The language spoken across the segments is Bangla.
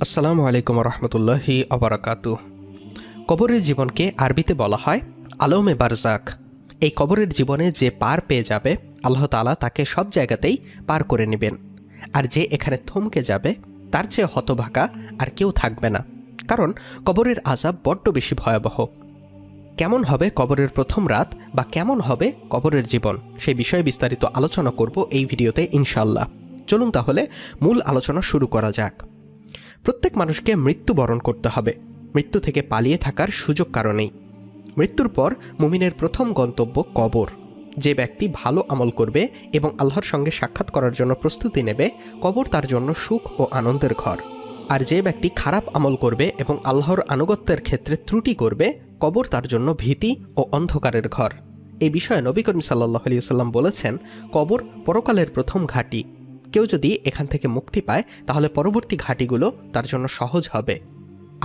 আসসালামু আলাইকুম রহমতুল্লাহি আবরাকাতু। কবরের জীবনকে আরবিতে বলা হয় আলমে বারজাক। এই কবরের জীবনে যে পার পেয়ে যাবে, আল্লাহ তাআলা তাকে সব জায়গাতেই পার করে নেবেন। আর যে এখানে থমকে যাবে, তার চেয়ে হতভাগা আর কেউ থাকবে না। কারণ কবরের আযাব বড্ড বেশি ভয়াবহ। কেমন হবে কবরের প্রথম রাত বা কেমন হবে কবরের জীবন, সেই বিষয়ে বিস্তারিত আলোচনা করব এই ভিডিওতে ইনশাআল্লাহ। চলুন তাহলে মূল আলোচনা শুরু করা যাক। প্রত্যেক মানুষকে মৃত্যুবরণ করতে হবে। মৃত্যু থেকে পালিয়ে থাকার সুযোগ কারণেই। মৃত্যুর পর মুমিনের প্রথম গন্তব্য কবর। যে ব্যক্তি ভালো আমল করবে এবং আল্লাহর সঙ্গে সাক্ষাৎ করার জন্য প্রস্তুতি নেবে, কবর তার জন্য সুখ ও আনন্দের ঘর। আর যে ব্যক্তি খারাপ আমল করবে এবং আল্লাহর আনুগত্যের ক্ষেত্রে ত্রুটি করবে, কবর তার জন্য ভীতি ও অন্ধকারের ঘর। এই বিষয়ে নবী করিম সাল্লাল্লাহু আলাইহি ওয়াসাল্লাম বলেছেন, কবর পরকালের প্রথম ঘাঁটি। কেউ যদি এখান থেকে মুক্তি পায়, তাহলে পরবর্তী ঘাঁটিগুলো তার জন্য সহজ হবে।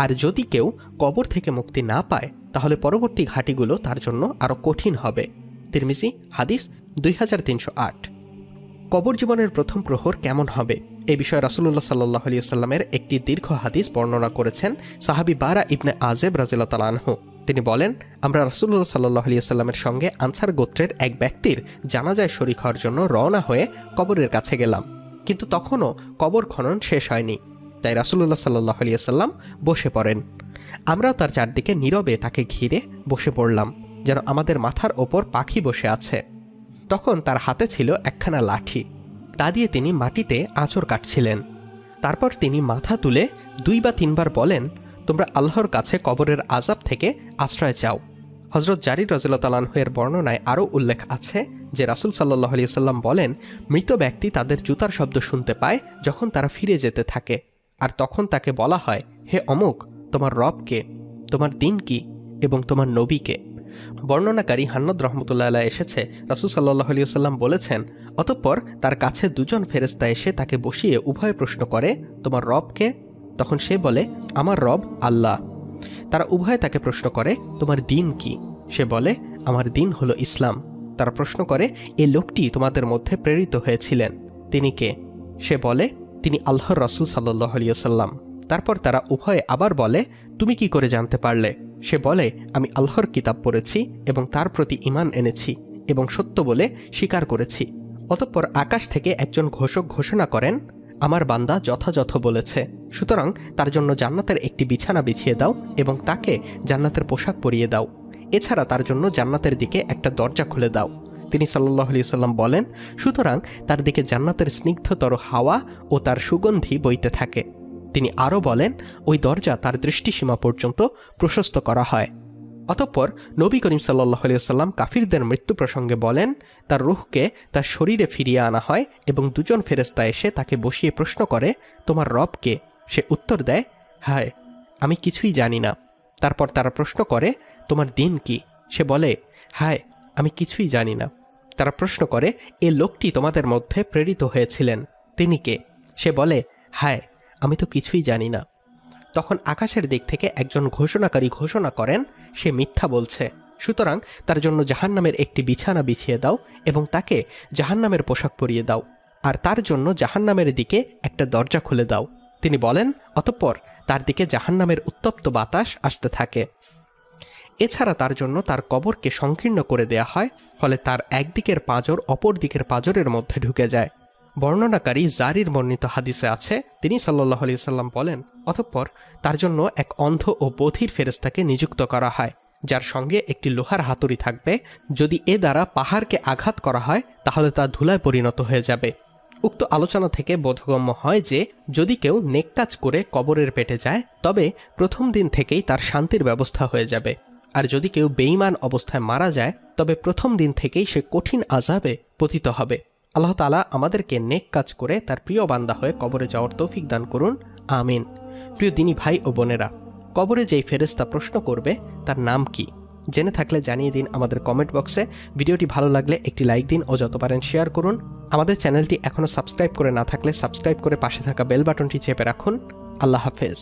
আর যদি কেউ কবর থেকে মুক্তি না পায়, তাহলে পরবর্তী ঘাঁটিগুলো তার জন্য আরও কঠিন হবে। তিরমিজি হাদিস 2308। কবর জীবনের প্রথম প্রহর কেমন হবে, এই বিষয়ে রাসূলুল্লাহ সাল্লাল্লাহু আলাইহি ওয়াসাল্লামের একটি দীর্ঘ হাদিস বর্ণনা করেছেন সাহাবী বারা ইবনে আযেব রাদিয়াল্লাহু তাআলা আনহু। তিনি বলেন, আমরা রাসূলুল্লাহ সাল্লাল্লাহু আলাইহি ওয়াসাল্লামের সঙ্গে আনসার গোত্রের এক ব্যক্তির জানাজায় শরীক হওয়ার জন্য রওনা হয়ে কবরের কাছে গেলাম, কিন্তু তখনও কবর খনন শেষ হয়নি। তাই রাসূলুল্লাহ সাল্লাল্লাহু আলাইহি ওয়াসাল্লাম বসে পড়েন। আমরাও তার চারদিকে নীরবে তাকে ঘিরে বসে পড়লাম, যেন আমাদের মাথার ওপর পাখি বসে আছে। তখন তার হাতে ছিল একখানা লাঠি, তা দিয়ে তিনি মাটিতে আঁচড় কাটছিলেন। তারপর তিনি মাথা তুলে 2 বা 3 বার বলেন, তোমরা আল্লাহর কাছে কবরের আযাব থেকে আশ্রয় চাও। হযরত জারির রাদিয়াল্লাহু তাআলা আনহু এর বর্ণনায় আরও উল্লেখ আছে যে রাসূল সাল্লাল্লাহু আলাইহি ওয়াসাল্লাম বলেন, মৃত ব্যক্তি তাদের জুতার শব্দ শুনতে পায় যখন তারা ফিরে যেতে থাকে। আর তখন তাকে বলা হয়, হে অমুক, তোমার রব কে, তোমার দিন কি এবং তোমার নবী কে। বর্ণনাকারী হান্নাদ রাহমাতুল্লাহ আলাইহি এসেছে, রাসূল সাল্লাল্লাহু আলাইহি ওয়াসাল্লাম বলেছেন, অতঃপর তার কাছে 2 জন ফেরেশতা এসে তাকে বসিয়ে উভয় প্রশ্ন করে, তোমার রব কে? তখন সে বলে, আমার রব আল্লাহ। তারা উভয়ে তাকে প্রশ্ন করে, তোমার দিন কি? সে বলে, আমার দিন হলো ইসলাম। তারা প্রশ্ন করে, এই লোকটি তোমাদের মধ্যে প্রেরিত হয়েছিলেন, তিনি কে? সে বলে, তিনি আল্লাহর রাসূল সাল্লাল্লাহু আলাইহি ওয়াসাল্লাম। তারপর তারা উভয়ে আবার বলে, তুমি কি করে জানতে পারলে? সে বলে, আমি আল্লাহর কিতাব পড়েছি এবং তার প্রতি ঈমান এনেছি এবং সত্য বলে স্বীকার করেছি। অতঃপর আকাশ থেকে একজন ঘোষক ঘোষণা করেন, আমার বান্দা যথাযথ বলেছে, সুতরাং তার জন্য জান্নাতের একটি বিছানা বিছিয়ে দাও এবং তাকে জান্নাতের পোশাক পরিয়ে দাও। এছাড়া তার জন্য জান্নাতের দিকে একটা দরজা খুলে দাও। তিনি সাল্লাল্লাহু আলাইহি ওয়াসাল্লাম বলেন, সুতরাং তার দিকে জান্নাতের স্নিগ্ধতর হাওয়া ও তার সুগন্ধি বইতে থাকে। তিনি আরও বলেন, ওই দরজা তার দৃষ্টিসীমা পর্যন্ত প্রশস্ত করা হয়। অতঃপর নবী করিম সাল্লাল্লাহু আলাইহি ওয়াসাল্লাম কাফিরদের মৃত্যু প্রসঙ্গে বলেন, তার রূহকে তার শরীরে ফিরিয়ে আনা হয় এবং 2 জন ফেরেশতা এসে তাকে বসিয়ে প্রশ্ন করে, তোমার রব কে? সে উত্তর দেয়, হায়, আমি কিছুই জানি না। তারপর তারা প্রশ্ন করে, তোমার দিন কি? সে বলে, হায়, আমি কিছুই জানি না। তারা প্রশ্ন করে, এ লোকটি তোমাদের মধ্যে প্রেরিত হয়েছিলেন, তিনি কে? সে বলে, হায়, আমি তো কিছুই জানি না। তখন আকাশের দিক থেকে একজন ঘোষণাকারী ঘোষণা করেন, সে মিথ্যা বলছে, সুতরাং তার জন্য জাহান্নামের একটি বিছানা বিছিয়ে দাও এবং তাকে জাহান্নামের পোশাক পরিয়ে দাও, আর তার জন্য জাহান্নামের দিকে একটা দরজা খুলে দাও। তিনি বলেন, অতঃপর তার দিকে জাহান্নামের উত্তপ্ত বাতাস আসতে থাকে। এছাড়া তার জন্য তার কবরকে সংকীর্ণ করে দেয়া হয়, ফলে তার একদিকের পাঁজর অপর দিকের পাঁজরের মধ্যে ঢুকে যায়। বর্ণনাকারী জারির বর্ণিত হাদিসে আছে, তিনি সাল্লাল্লাহু আলাইহি ওয়াসাল্লাম বলেন, অতঃপর তার জন্য এক অন্ধ ও বধির ফেরেশতাকে নিযুক্ত করা হয়, যার সঙ্গে একটি লোহার হাতুড়ি থাকবে। যদি এ দ্বারা পাহাড়কে আঘাত করা হয়, তাহলে তা ধুলায় পরিণত হয়ে যাবে। উক্ত আলোচনা থেকে বোধগম্য হয় যে, যদি কেউ নেক কাজ করে কবরের পেটে যায়, তবে প্রথম দিন থেকেই তার শান্তির ব্যবস্থা হয়ে যাবে। আর যদি কেউ বেঈমান অবস্থায় মারা যায়, তবে প্রথম দিন থেকেই সে কঠিন আযাবে পতিত হবে। আল্লাহ তাআলা আমাদেরকে নেক কাজ করে তার প্রিয় বান্দা হয়ে কবরে যাওয়ার তৌফিক দান করুন, আমিন। প্রিয় দিনী ভাই ও বোনেরা, কবরে যেই ফেরেশতা প্রশ্ন করবে তার নাম কি? জেনে থাকলে জানিয়ে দিন আমাদের কমেন্ট বক্সে। ভিডিওটি ভালো লাগলে একটি লাইক দিন ও যত পারেন শেয়ার করুন। আমাদের চ্যানেলটি এখনও সাবস্ক্রাইব করে না থাকলে সাবস্ক্রাইব করে পাশে থাকা বেল বাটনটি চেপে রাখুন। আল্লাহ হাফেজ।